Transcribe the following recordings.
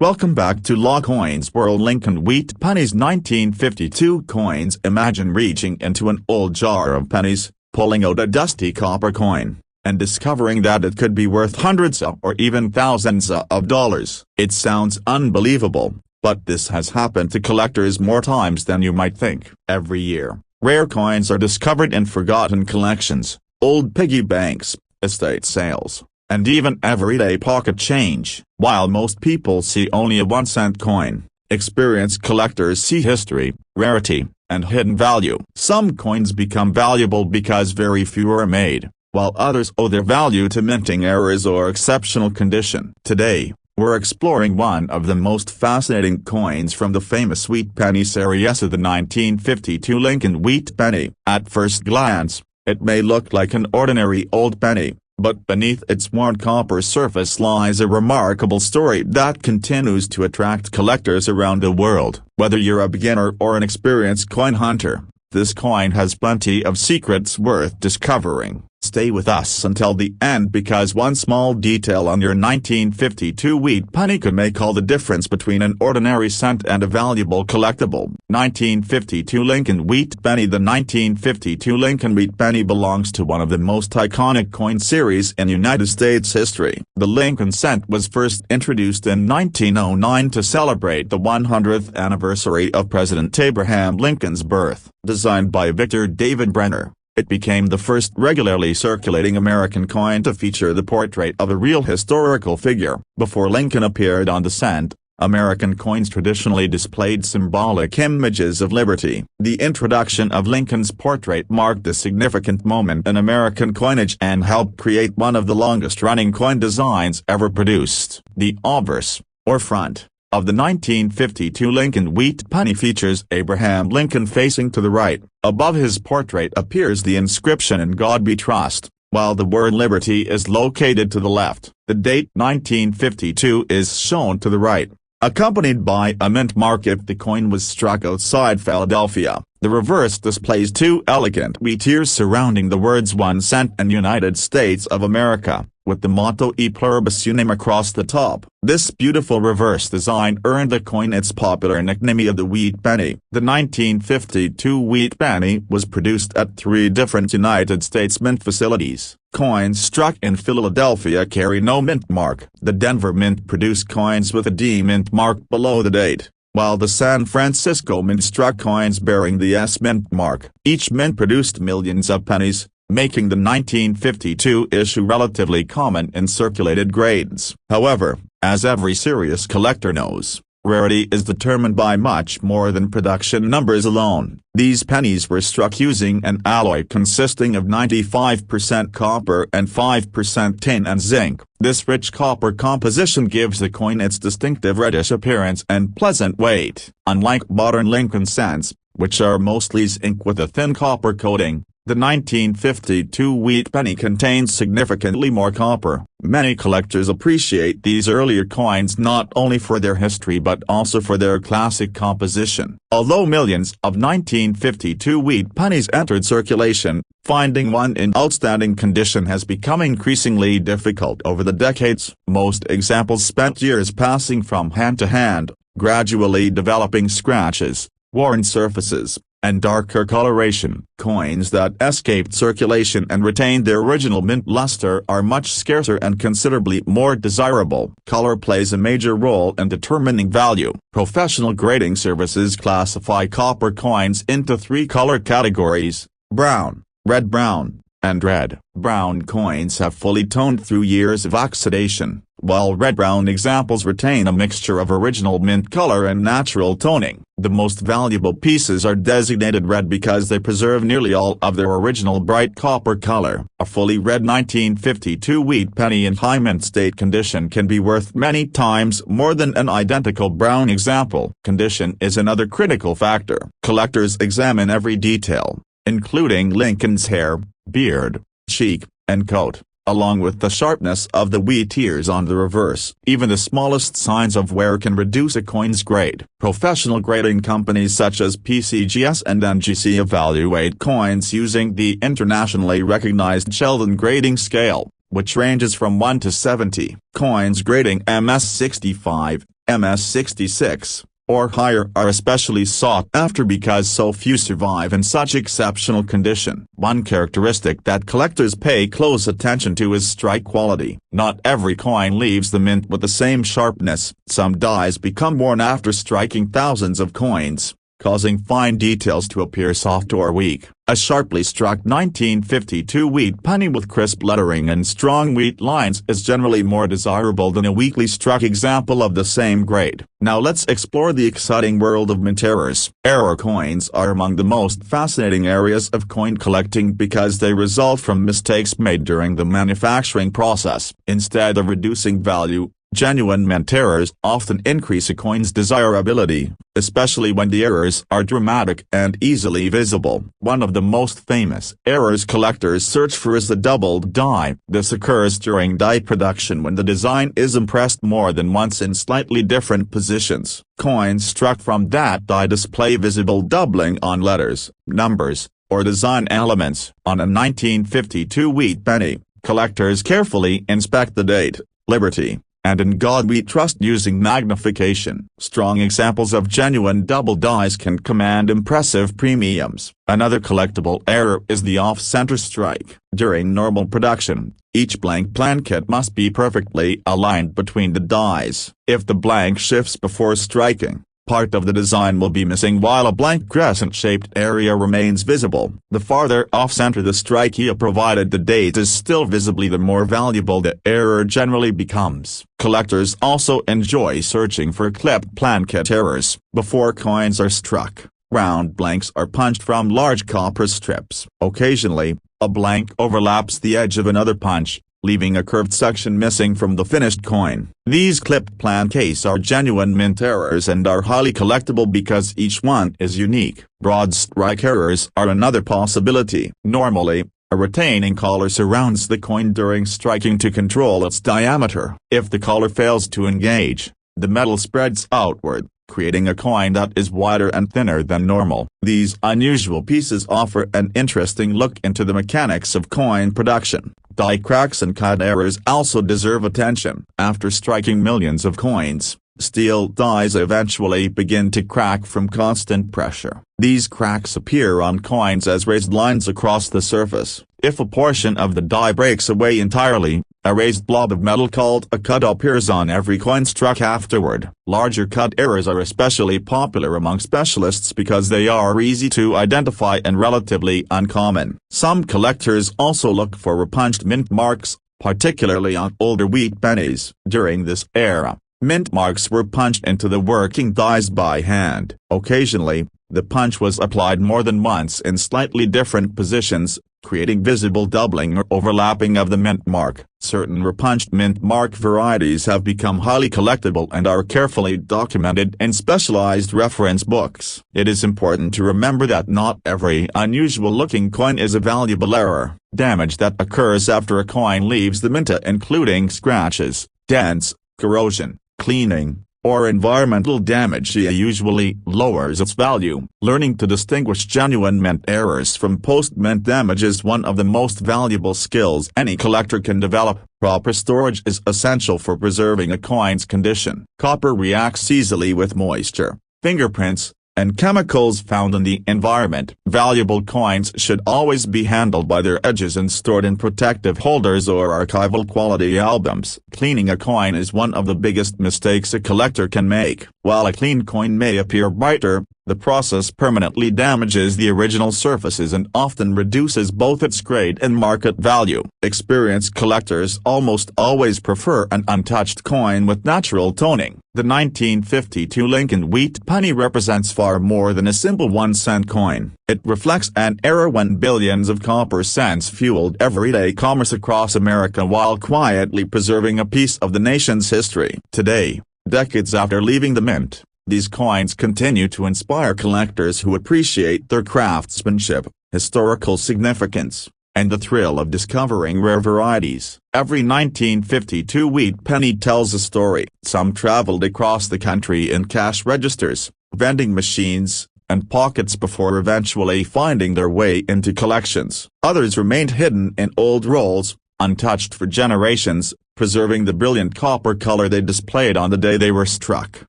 Welcome back to Law Coins World. Lincoln Wheat Pennies 1952 coins. Imagine reaching into an old jar of pennies, pulling out a dusty copper coin, and discovering that it could be worth hundreds or even thousands of dollars. It sounds unbelievable, but this has happened to collectors more times than you might think. Every year, rare coins are discovered in forgotten collections, old piggy banks, estate sales, and even everyday pocket change. While most people see only a 1-cent coin, experienced collectors see history, rarity, and hidden value. Some coins become valuable because very few are made, while others owe their value to minting errors or exceptional condition. Today, we're exploring one of the most fascinating coins from the famous wheat penny series of the 1952 Lincoln Wheat Penny. At first glance, it may look like an ordinary old penny, but beneath its worn copper surface lies a remarkable story that continues to attract collectors around the world. Whether you're a beginner or an experienced coin hunter, this coin has plenty of secrets worth discovering. Stay with us until the end because one small detail on your 1952 wheat penny could make all the difference between an ordinary cent and a valuable collectible. 1952 Lincoln Wheat Penny. The 1952 Lincoln Wheat Penny belongs to one of the most iconic coin series in United States history. The Lincoln cent was first introduced in 1909 to celebrate the 100th anniversary of President Abraham Lincoln's birth. Designed by Victor David Brenner, it became the first regularly circulating American coin to feature the portrait of a real historical figure. Before Lincoln appeared on the cent, American coins traditionally displayed symbolic images of liberty. The introduction of Lincoln's portrait marked a significant moment in American coinage and helped create one of the longest-running coin designs ever produced. The obverse, or front, of the 1952 Lincoln Wheat Penny features Abraham Lincoln facing to the right. Above his portrait appears the inscription "In God We Trust," while the word "Liberty" is located to the left. The date 1952 is shown to the right, accompanied by a mint mark if the coin was struck outside Philadelphia. The reverse displays two elegant wheat ears surrounding the words 1 cent and United States of America, with the motto E Pluribus Unum across the top. This beautiful reverse design earned the coin its popular nickname of the Wheat Penny. The 1952 Wheat Penny was produced at 3 different United States mint facilities. Coins struck in Philadelphia carry no mint mark. The Denver Mint produced coins with a D mint mark below the date, while the San Francisco Mint struck coins bearing the S mint mark. Each mint produced millions of pennies, making the 1952 issue relatively common in circulated grades. However, as every serious collector knows, rarity is determined by much more than production numbers alone. These pennies were struck using an alloy consisting of 95% copper and 5% tin and zinc. This rich copper composition gives the coin its distinctive reddish appearance and pleasant weight. Unlike modern Lincoln cents, which are mostly zinc with a thin copper coating, the 1952 wheat penny contains significantly more copper. Many collectors appreciate these earlier coins not only for their history but also for their classic composition. Although millions of 1952 wheat pennies entered circulation, finding one in outstanding condition has become increasingly difficult over the decades. Most examples spent years passing from hand to hand, gradually developing scratches, worn surfaces, and darker coloration. Coins that escaped circulation and retained their original mint luster are much scarcer and considerably more desirable. Color plays a major role in determining value. Professional grading services classify copper coins into 3 color categories: brown, red-brown, and red. Brown coins have fully toned through years of oxidation, while red-brown examples retain a mixture of original mint color and natural toning. The most valuable pieces are designated red because they preserve nearly all of their original bright copper color. A fully red 1952 wheat penny in high mint state condition can be worth many times more than an identical brown example. Condition is another critical factor. Collectors examine every detail, including Lincoln's hair, beard, cheek, and coat, along with the sharpness of the wheat ears on the reverse. Even the smallest signs of wear can reduce a coin's grade. Professional grading companies such as PCGS and NGC evaluate coins using the internationally recognized Sheldon grading scale, which ranges from 1 to 70. Coins grading MS-65, MS-66, or higher are especially sought after because so few survive in such exceptional condition. One characteristic that collectors pay close attention to is strike quality. Not every coin leaves the mint with the same sharpness. Some dies become worn after striking thousands of coins, causing fine details to appear soft or weak. A sharply struck 1952 wheat penny with crisp lettering and strong wheat lines is generally more desirable than a weakly struck example of the same grade. Now let's explore the exciting world of mint errors. Error coins are among the most fascinating areas of coin collecting because they result from mistakes made during the manufacturing process. Instead of reducing value, genuine mint errors often increase a coin's desirability, especially when the errors are dramatic and easily visible. One of the most famous errors collectors search for is the doubled die. This occurs during die production when the design is impressed more than once in slightly different positions. Coins struck from that die display visible doubling on letters, numbers, or design elements. On a 1952 wheat penny, collectors carefully inspect the date, Liberty, and In God We Trust using magnification. Strong examples of genuine double dies can command impressive premiums. Another collectible error is the off-center strike. During normal production, each blank blanket must be perfectly aligned between the dies. If the blank shifts before striking, part of the design will be missing while a blank crescent-shaped area remains visible. The farther off-center the strike area provided the date is still visibly, the more valuable the error generally becomes. Collectors also enjoy searching for clipped blanket errors. Before coins are struck, round blanks are punched from large copper strips. Occasionally, a blank overlaps the edge of another punch, leaving a curved section missing from the finished coin. These clipped blanks are genuine mint errors and are highly collectible because each one is unique. Broad strike errors are another possibility. Normally, a retaining collar surrounds the coin during striking to control its diameter. If the collar fails to engage, the metal spreads outward, creating a coin that is wider and thinner than normal. These unusual pieces offer an interesting look into the mechanics of coin production. Die cracks and cut errors also deserve attention. After striking millions of coins, steel dies eventually begin to crack from constant pressure. These cracks appear on coins as raised lines across the surface. If a portion of the die breaks away entirely, a raised blob of metal called a cut appears on every coin struck afterward. Larger cut errors are especially popular among specialists because they are easy to identify and relatively uncommon. Some collectors also look for repunched mint marks, particularly on older wheat pennies. During this era, mint marks were punched into the working dies by hand. Occasionally, the punch was applied more than once in slightly different positions, creating visible doubling or overlapping of the mint mark. Certain repunched mint mark varieties have become highly collectible and are carefully documented in specialized reference books. It is important to remember that not every unusual-looking coin is a valuable error. Damage that occurs after a coin leaves the mint, including scratches, dents, corrosion, cleaning, or environmental damage, usually lowers its value. Learning to distinguish genuine mint errors from post-mint damage is one of the most valuable skills any collector can develop. Proper storage is essential for preserving a coin's condition. Copper reacts easily with moisture, fingerprints, and chemicals found in the environment. Valuable coins should always be handled by their edges and stored in protective holders or archival quality albums. Cleaning a coin is one of the biggest mistakes a collector can make. While a clean coin may appear brighter, the process permanently damages the original surfaces and often reduces both its grade and market value. Experienced collectors almost always prefer an untouched coin with natural toning. The 1952 Lincoln wheat penny represents far more than a simple 1-cent coin. It reflects an era when billions of copper cents fueled everyday commerce across America while quietly preserving a piece of the nation's history. Today, decades after leaving the mint, these coins continue to inspire collectors who appreciate their craftsmanship, historical significance, and the thrill of discovering rare varieties. Every 1952 wheat penny tells a story. Some traveled across the country in cash registers, vending machines, and pockets before eventually finding their way into collections. Others remained hidden in old rolls, untouched for generations, preserving the brilliant copper color they displayed on the day they were struck.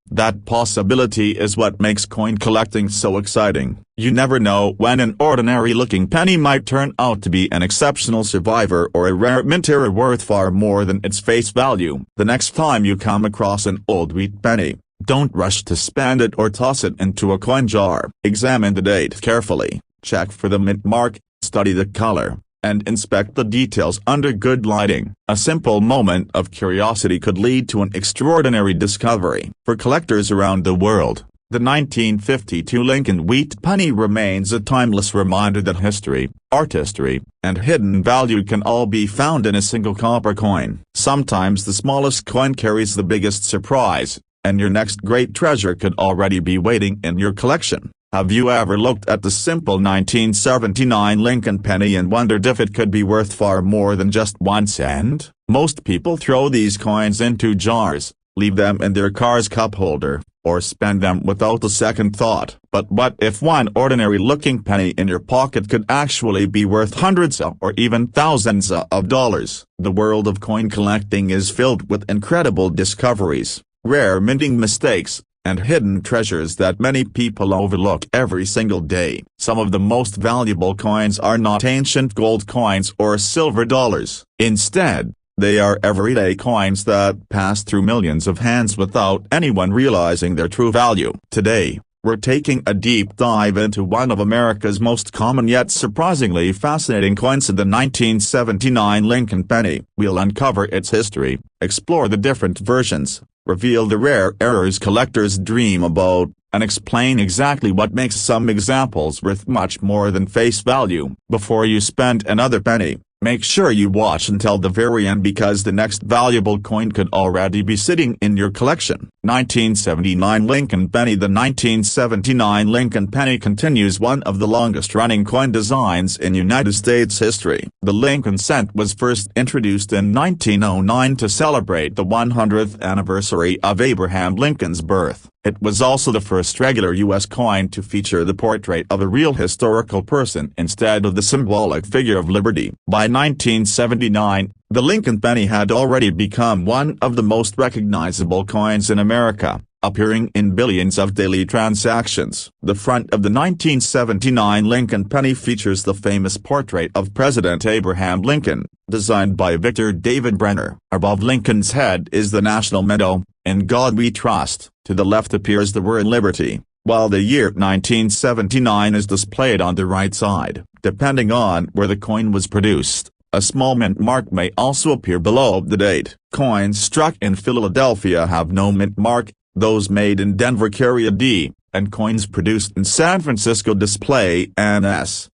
That possibility is what makes coin collecting so exciting. You never know when an ordinary-looking penny might turn out to be an exceptional survivor or a rare mint error worth far more than its face value. The next time you come across an old wheat penny, don't rush to spend it or toss it into a coin jar. Examine the date carefully, check for the mint mark, study the color, and inspect the details under good lighting. A simple moment of curiosity could lead to an extraordinary discovery. For collectors around the world, the 1952 Lincoln wheat penny remains a timeless reminder that history, artistry, and hidden value can all be found in a single copper coin. Sometimes the smallest coin carries the biggest surprise, and your next great treasure could already be waiting in your collection. Have you ever looked at the simple 1979 Lincoln penny and wondered if it could be worth far more than just 1 cent? Most people throw these coins into jars, leave them in their car's cup holder, or spend them without a second thought. But what if one ordinary-looking penny in your pocket could actually be worth hundreds or even thousands of dollars? The world of coin collecting is filled with incredible discoveries, rare minting mistakes, and hidden treasures that many people overlook every single day. Some of the most valuable coins are not ancient gold coins or silver dollars. Instead, they are everyday coins that pass through millions of hands without anyone realizing their true value. Today, we're taking a deep dive into one of America's most common yet surprisingly fascinating coins, the 1979 Lincoln penny. We'll uncover its history, explore the different versions, reveal the rare errors collectors dream about, and explain exactly what makes some examples worth much more than face value. Before you spend another penny, make sure you watch until the very end, because the next valuable coin could already be sitting in your collection. 1979 Lincoln penny. The 1979 Lincoln penny continues one of the longest-running coin designs in United States history. The Lincoln cent was first introduced in 1909 to celebrate the 100th anniversary of Abraham Lincoln's birth. It was also the first regular U.S. coin to feature the portrait of a real historical person instead of the symbolic figure of liberty. By 1979, the Lincoln penny had already become one of the most recognizable coins in America, appearing in billions of daily transactions. The front of the 1979 Lincoln penny features the famous portrait of President Abraham Lincoln, designed by Victor David Brenner. Above Lincoln's head is the national motto, "In God We Trust." To the left appears the word liberty, while the year 1979 is displayed on the right side. Depending on where the coin was produced, a small mint mark may also appear below the date. Coins struck in Philadelphia have no mint mark, those made in Denver carry a D, and coins produced in San Francisco display an S.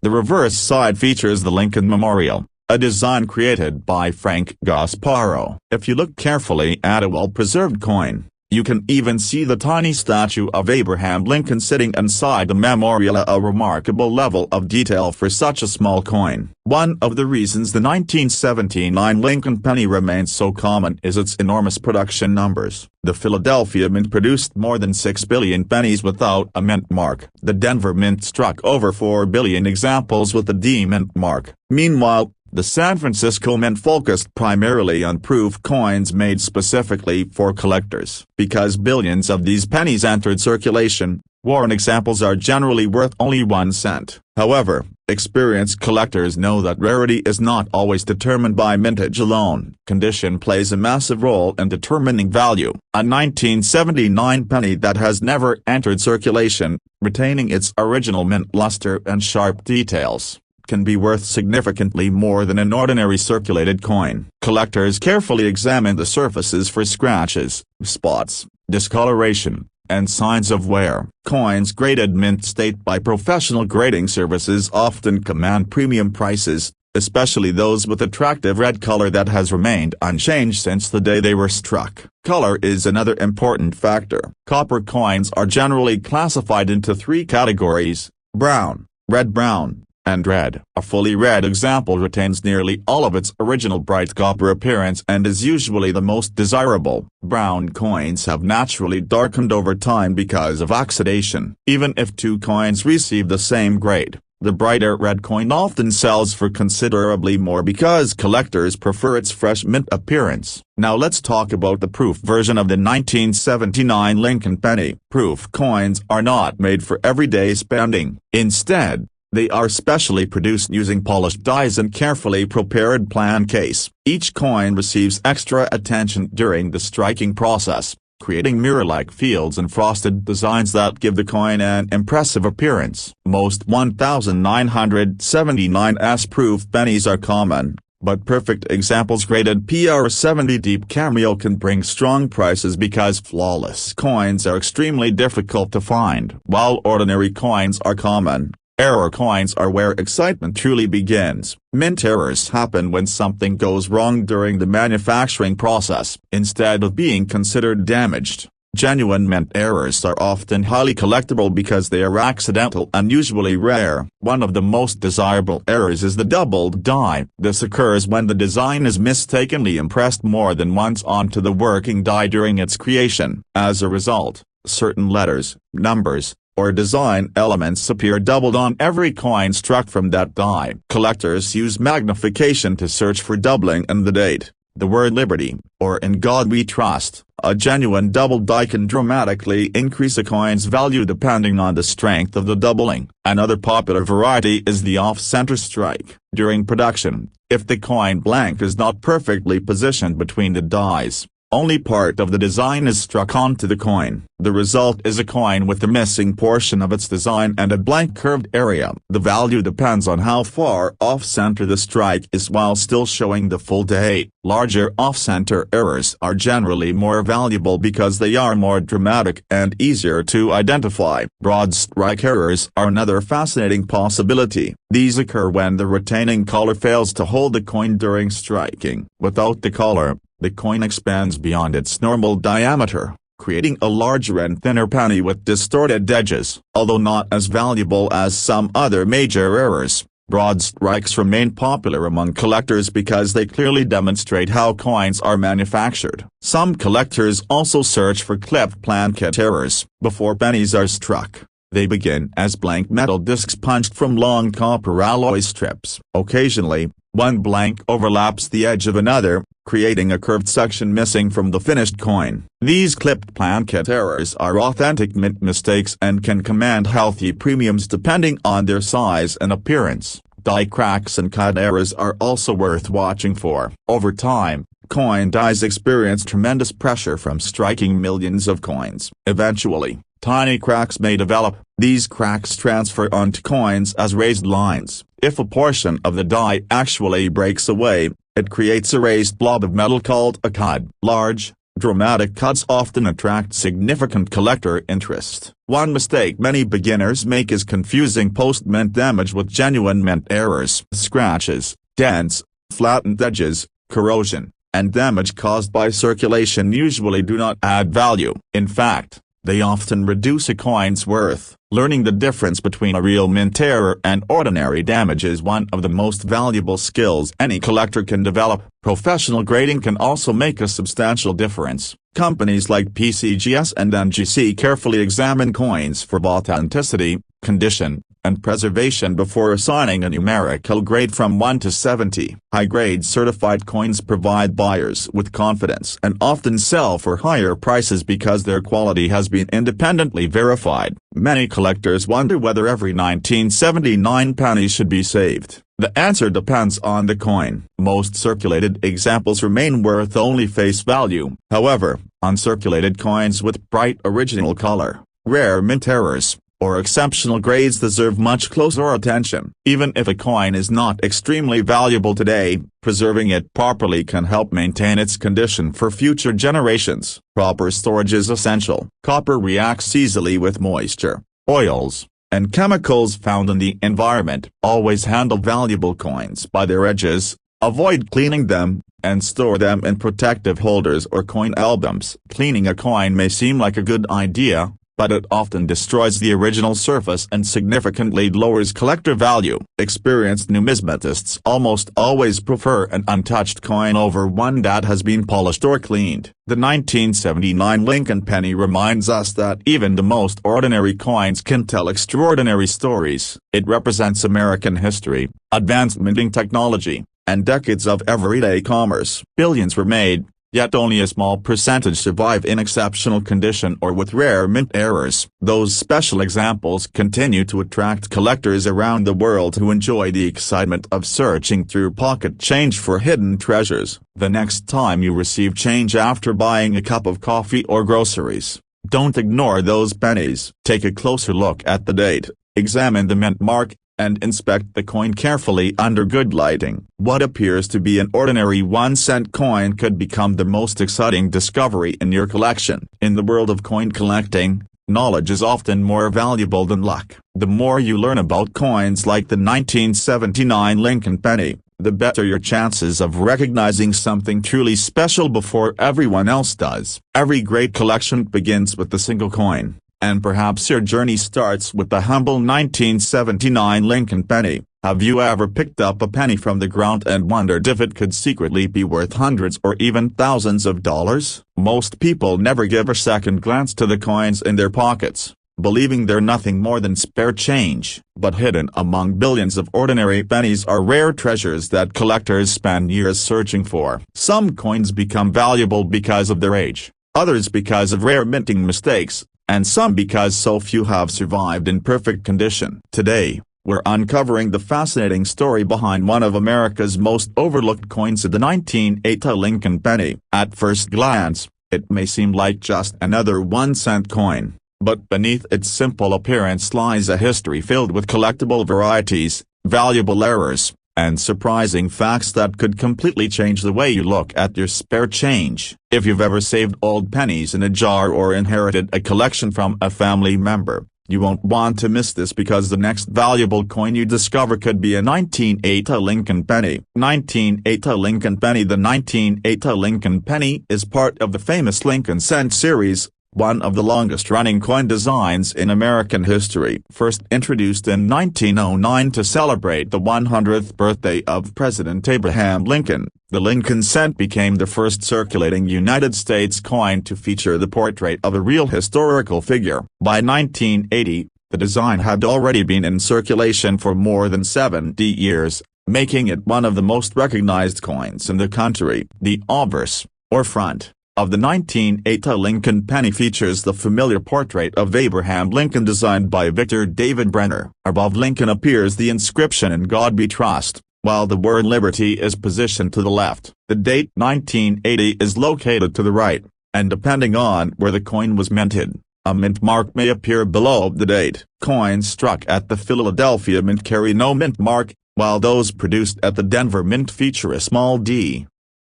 The reverse side features the Lincoln Memorial, a design created by Frank Gasparo. If you look carefully at a well-preserved coin, you can even see the tiny statue of Abraham Lincoln sitting inside the memorial, a remarkable level of detail for such a small coin. One of the reasons the 1979 Lincoln penny remains so common is its enormous production numbers. The Philadelphia Mint produced more than 6 billion pennies without a mint mark. The Denver Mint struck over 4 billion examples with a D mint mark. Meanwhile, the San Francisco Mint focused primarily on proof coins made specifically for collectors. Because billions of these pennies entered circulation, worn examples are generally worth only 1 cent. However, experienced collectors know that rarity is not always determined by mintage alone. Condition plays a massive role in determining value. A 1979 penny that has never entered circulation, retaining its original mint luster and sharp details, can be worth significantly more than an ordinary circulated coin. Collectors carefully examine the surfaces for scratches, spots, discoloration, and signs of wear. Coins graded mint state by professional grading services often command premium prices, especially those with attractive red color that has remained unchanged since the day they were struck. Color is another important factor. Copper coins are generally classified into 3 categories: brown, red-brown, and red. A fully red example retains nearly all of its original bright copper appearance and is usually the most desirable. Brown coins have naturally darkened over time because of oxidation. Even if 2 coins receive the same grade, The brighter red coin often sells for considerably more because collectors prefer its fresh mint appearance. Now let's talk about the proof version of the 1979 Lincoln penny. Proof coins are not made for everyday spending. Instead, they are specially produced using polished dies and carefully prepared plan case. Each coin receives extra attention during the striking process, creating mirror-like fields and frosted designs that give the coin an impressive appearance. Most 1979s proof pennies are common, but perfect examples graded PR70 deep cameo can bring strong prices because flawless coins are extremely difficult to find. While ordinary coins are common, error coins are where excitement truly begins. Mint errors happen when something goes wrong during the manufacturing process. Instead of being considered damaged, genuine mint errors are often highly collectible because they are accidental and usually rare. One of the most desirable errors is the doubled die. This occurs when the design is mistakenly impressed more than once onto the working die during its creation. As a result, certain letters, numbers, or design elements appear doubled on every coin struck from that die. Collectors use magnification to search for doubling and the date, the word liberty, or in God we trust. A genuine doubled die can dramatically increase a coin's value depending on the strength of the doubling. Another popular variety is the off-center strike. During production, if the coin blank is not perfectly positioned between the dies, only part of the design is struck onto the coin. The result is a coin with the missing portion of its design and a blank curved area. The value depends on how far off-center the strike is while still showing the full date. Larger off-center errors are generally more valuable because they are more dramatic and easier to identify. Broad strike errors are another fascinating possibility. These occur when the retaining collar fails to hold the coin during striking. Without the collar, the coin expands beyond its normal diameter, creating a larger and thinner penny with distorted edges. Although not as valuable as some other major errors, broad strikes remain popular among collectors because they clearly demonstrate how coins are manufactured. Some collectors also search for clipped planchet errors. Before pennies are struck, they begin as blank metal discs punched from long copper alloy strips. Occasionally, one blank overlaps the edge of another, creating a curved section missing from the finished coin. These clipped planchet errors are authentic mint mistakes and can command healthy premiums depending on their size and appearance. Die cracks and cut errors are also worth watching for. Over time, coin dies experience tremendous pressure from striking millions of coins. Eventually, tiny cracks may develop. These cracks transfer onto coins as raised lines. If a portion of the die actually breaks away, it creates a raised blob of metal called a cud. Large, dramatic cuts often attract significant collector interest. One mistake many beginners make is confusing post-mint damage with genuine mint errors. Scratches, dents, flattened edges, corrosion, and damage caused by circulation usually do not add value. In fact, they often reduce a coin's worth. Learning the difference between a real mint error and ordinary damage is one of the most valuable skills any collector can develop. Professional grading can also make a substantial difference. Companies like PCGS and NGC carefully examine coins for authenticity, condition, and preservation before assigning a numerical grade from 1 to 70. High-grade certified coins provide buyers with confidence and often sell for higher prices because their quality has been independently verified. Many collectors wonder whether every 1979 penny should be saved. The answer depends on the coin. Most circulated examples remain worth only face value. However, uncirculated coins with bright original color, rare mint errors, or exceptional grades deserve much closer attention. Even if a coin is not extremely valuable today, preserving it properly can help maintain its condition for future generations. Proper storage is essential. Copper reacts easily with moisture, oils, and chemicals found in the environment. Always handle valuable coins by their edges, avoid cleaning them, and store them in protective holders or coin albums. Cleaning a coin may seem like a good idea, but it often destroys the original surface and significantly lowers collector value. Experienced numismatists almost always prefer an untouched coin over one that has been polished or cleaned. The 1979 Lincoln penny reminds us that even the most ordinary coins can tell extraordinary stories. It represents American history, advanced minting technology, and decades of everyday commerce. Billions were made, yet only a small percentage survive in exceptional condition or with rare mint errors. Those special examples continue to attract collectors around the world who enjoy the excitement of searching through pocket change for hidden treasures. The next time you receive change after buying a cup of coffee or groceries, don't ignore those pennies. Take a closer look at the date, examine the mint mark, and inspect the coin carefully under good lighting. What appears to be an ordinary 1-cent coin could become the most exciting discovery in your collection. In the world of coin collecting, knowledge is often more valuable than luck. The more you learn about coins like the 1979 Lincoln penny, the better your chances of recognizing something truly special before everyone else does. Every great collection begins with a single coin. And perhaps your journey starts with the humble 1979 Lincoln penny. Have you ever picked up a penny from the ground and wondered if it could secretly be worth hundreds or even thousands of dollars? Most people never give a second glance to the coins in their pockets, believing they're nothing more than spare change. But hidden among billions of ordinary pennies are rare treasures that collectors spend years searching for. Some coins become valuable because of their age, others because of rare minting mistakes, and some because so few have survived in perfect condition. Today, we're uncovering the fascinating story behind one of America's most overlooked coins, the 1980 Lincoln penny. At first glance, it may seem like just another 1-cent coin, but beneath its simple appearance lies a history filled with collectible varieties, valuable errors, and surprising facts that could completely change the way you look at your spare change. If you've ever saved old pennies in a jar or inherited a collection from a family member, you won't want to miss this, because the next valuable coin you discover could be a 1980 Lincoln penny. 1980 Lincoln penny. The 1980 Lincoln penny is part of the famous Lincoln cent series, one of the longest-running coin designs in American history. First introduced in 1909 to celebrate the 100th birthday of President Abraham Lincoln, the Lincoln cent became the first circulating United States coin to feature the portrait of a real historical figure. By 1980, the design had already been in circulation for more than 70 years, making it one of the most recognized coins in the country. The obverse, or front, of the 1980 Lincoln penny features the familiar portrait of Abraham Lincoln designed by Victor David Brenner. Above Lincoln appears the inscription "In God We Trust," while the word "Liberty" is positioned to the left. The date 1980 is located to the right, and depending on where the coin was minted, a mint mark may appear below the date. Coins struck at the Philadelphia Mint carry no mint mark, while those produced at the Denver Mint feature a small d.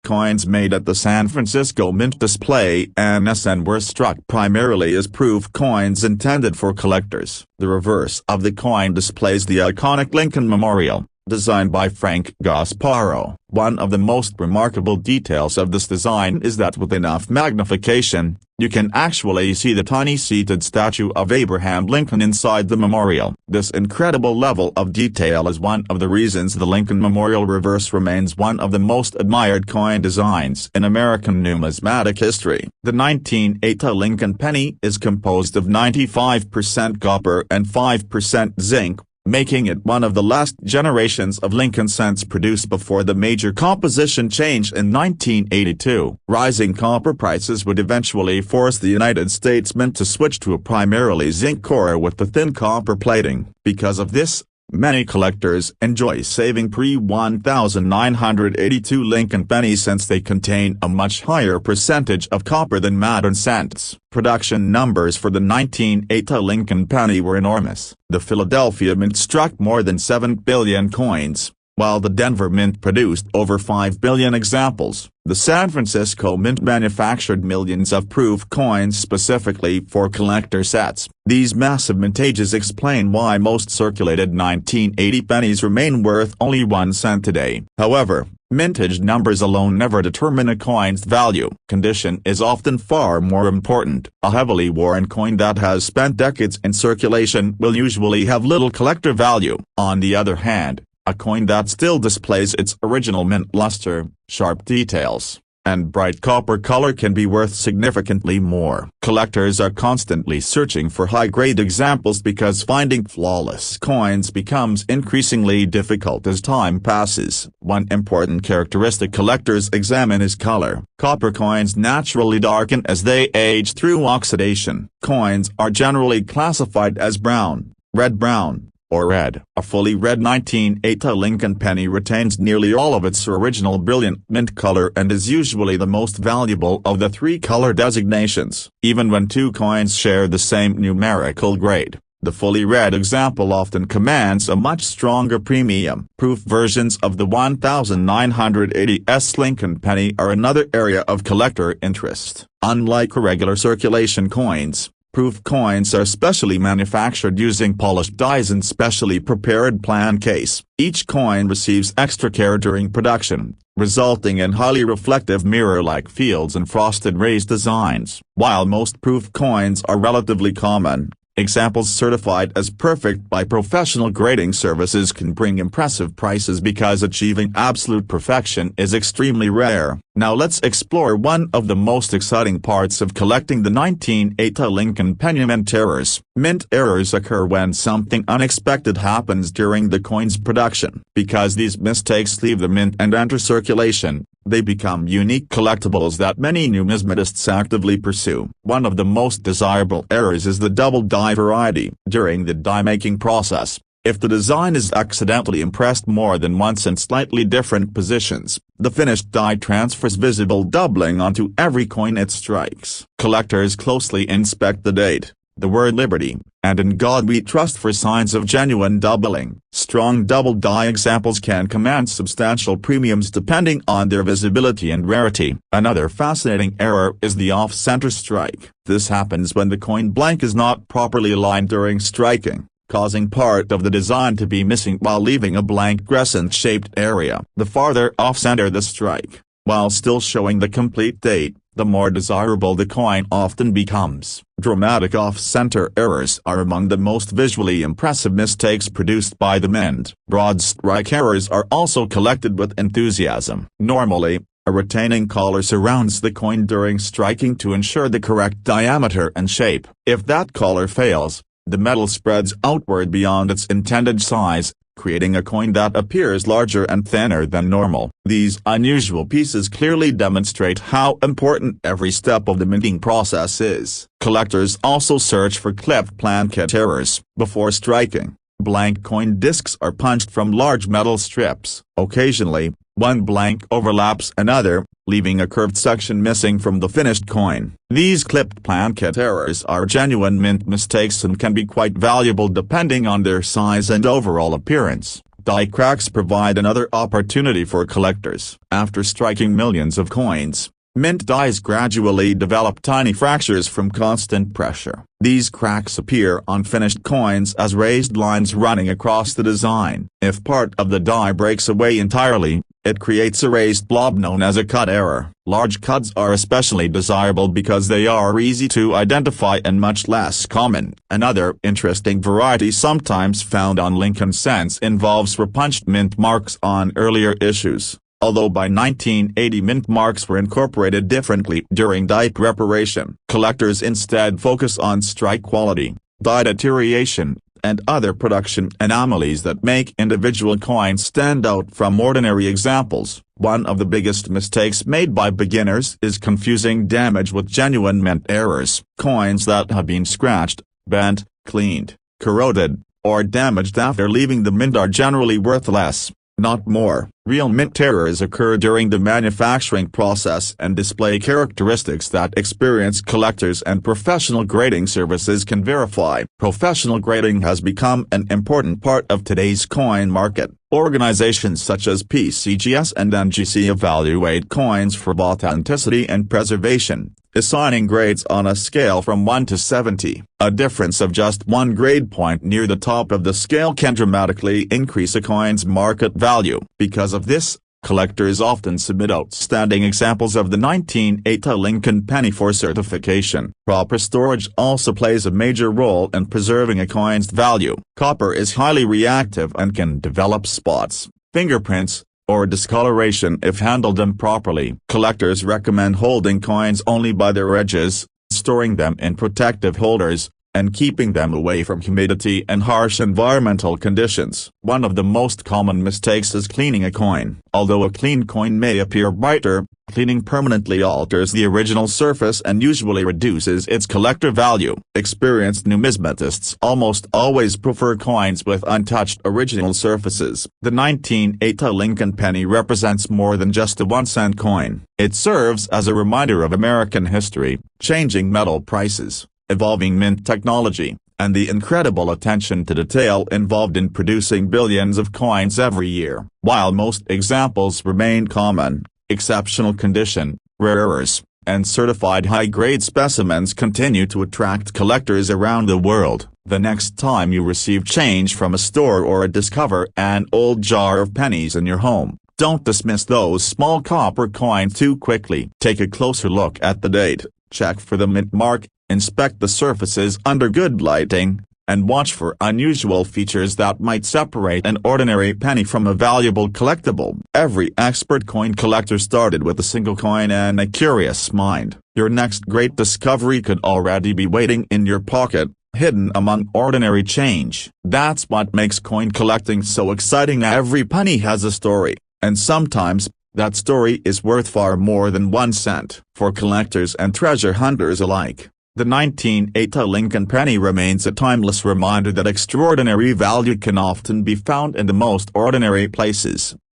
Coins made at the San Francisco Mint display an SN were struck primarily as proof coins intended for collectors. The reverse of the coin displays the iconic Lincoln Memorial, designed by Frank Gasparo. One of the most remarkable details of this design is that with enough magnification, you can actually see the tiny seated statue of Abraham Lincoln inside the memorial. This incredible level of detail is one of the reasons the Lincoln Memorial reverse remains one of the most admired coin designs in American numismatic history. The 1980 Lincoln penny is composed of 95% copper and 5% zinc, making it one of the last generations of Lincoln cents produced before the major composition change in 1982. Rising copper prices would eventually force the United States Mint to switch to a primarily zinc core with the thin copper plating. Because of this, many collectors enjoy saving pre-1982 Lincoln pennies since they contain a much higher percentage of copper than modern cents. Production numbers for the 1980 Lincoln penny were enormous. The Philadelphia Mint struck more than 7 billion coins, while the Denver Mint produced over 5 billion examples. The San Francisco Mint manufactured millions of proof coins specifically for collector sets. These massive mintages explain why most circulated 1980 pennies remain worth only 1 cent today. However, Mintage numbers alone never determine a coin's value. Condition is often far more important. A heavily worn coin that has spent decades in circulation will usually have little collector value. On the other hand, a coin that still displays its original mint luster, sharp details, and bright copper color can be worth significantly more. Collectors are constantly searching for high-grade examples because finding flawless coins becomes increasingly difficult as time passes. One important characteristic collectors examine is color. Copper coins naturally darken as they age through oxidation. Coins are generally classified as brown, red-brown, or red. A fully red 1980 Lincoln penny retains nearly all of its original brilliant mint color and is usually the most valuable of the three color designations. Even when two coins share the same numerical grade, the fully red example often commands a much stronger premium. Proof versions of the 1980s Lincoln penny are another area of collector interest. Unlike regular circulation coins, proof coins are specially manufactured using polished dies and specially prepared plan case. Each coin receives extra care during production, resulting in highly reflective mirror-like fields and frosted raised designs. While most proof coins are relatively common, examples certified as perfect by professional grading services can bring impressive prices because achieving absolute perfection is extremely rare. Now let's explore one of the most exciting parts of collecting the 1980 Lincoln penny: mint errors. Mint errors occur when something unexpected happens during the coin's production. Because these mistakes leave the mint and enter circulation, they become unique collectibles that many numismatists actively pursue. One of the most desirable errors is the double die variety. During the die-making process, if the design is accidentally impressed more than once in slightly different positions, the finished die transfers visible doubling onto every coin it strikes. Collectors closely inspect the date, the word Liberty, and In God We Trust for signs of genuine doubling. Strong double die examples can command substantial premiums depending on their visibility and rarity. Another fascinating error is the off-center strike. This happens when the coin blank is not properly aligned during striking, causing part of the design to be missing while leaving a blank crescent-shaped area. The farther off-center the strike, while still showing the complete date, the more desirable the coin often becomes. Dramatic off-center errors are among the most visually impressive mistakes produced by the mint. Broad strike errors are also collected with enthusiasm. Normally, a retaining collar surrounds the coin during striking to ensure the correct diameter and shape. If that collar fails, the metal spreads outward beyond its intended size, creating a coin that appears larger and thinner than normal. These unusual pieces clearly demonstrate how important every step of the minting process is. Collectors also search for clipped planchet errors. Before striking, blank coin discs are punched from large metal strips. Occasionally, one blank overlaps another, leaving a curved section missing from the finished coin. These clipped planchet errors are genuine mint mistakes and can be quite valuable depending on their size and overall appearance. Die cracks provide another opportunity for collectors. After striking millions of coins, mint dies gradually develop tiny fractures from constant pressure. These cracks appear on finished coins as raised lines running across the design. If part of the die breaks away entirely, it creates a raised blob known as a cut error. Large cuts are especially desirable because they are easy to identify and much less common. Another interesting variety sometimes found on Lincoln cents involves repunched mint marks on earlier issues. Although by 1980 mint marks were incorporated differently during die preparation, collectors instead focus on strike quality, die deterioration, and other production anomalies that make individual coins stand out from ordinary examples. One of the biggest mistakes made by beginners is confusing damage with genuine mint errors. Coins that have been scratched, bent, cleaned, corroded, or damaged after leaving the mint are generally worth less, not more. Real mint errors occur during the manufacturing process and display characteristics that experienced collectors and professional grading services can verify. Professional grading has become an important part of today's coin market. Organizations such as PCGS and NGC evaluate coins for authenticity and preservation, assigning grades on a scale from 1 to 70. A difference of just one grade point near the top of the scale can dramatically increase a coin's market value. Because of this, Collectors often submit outstanding examples of the 1980 Lincoln penny for certification. Proper storage also plays a major role in preserving a coin's value. Copper is highly reactive and can develop spots, fingerprints, or discoloration if handled improperly. Collectors recommend holding coins only by their edges, storing them in protective holders, and keeping them away from humidity and harsh environmental conditions. One of the most common mistakes is cleaning a coin. Although a clean coin may appear brighter, cleaning permanently alters the original surface and usually reduces its collector value. Experienced numismatists almost always prefer coins with untouched original surfaces. The 1980 Lincoln penny represents more than just a 1-cent coin. It serves as a reminder of American history, changing metal prices, evolving mint technology, and the incredible attention to detail involved in producing billions of coins every year. While most examples remain common, exceptional condition, rares, and certified high-grade specimens continue to attract collectors around the world. The next time you receive change from a store or discover an old jar of pennies in your home, don't dismiss those small copper coins too quickly. Take a closer look at the date, check for the mint mark, inspect the surfaces under good lighting, and watch for unusual features that might separate an ordinary penny from a valuable collectible. Every expert coin collector started with a single coin and a curious mind. Your next great discovery could already be waiting in your pocket, hidden among ordinary change. That's what makes coin collecting so exciting. Every penny has a story, and sometimes, that story is worth far more than 1 cent. For collectors and treasure hunters alike, the 1980 Lincoln penny remains a timeless reminder that extraordinary value can often be found in the most ordinary places.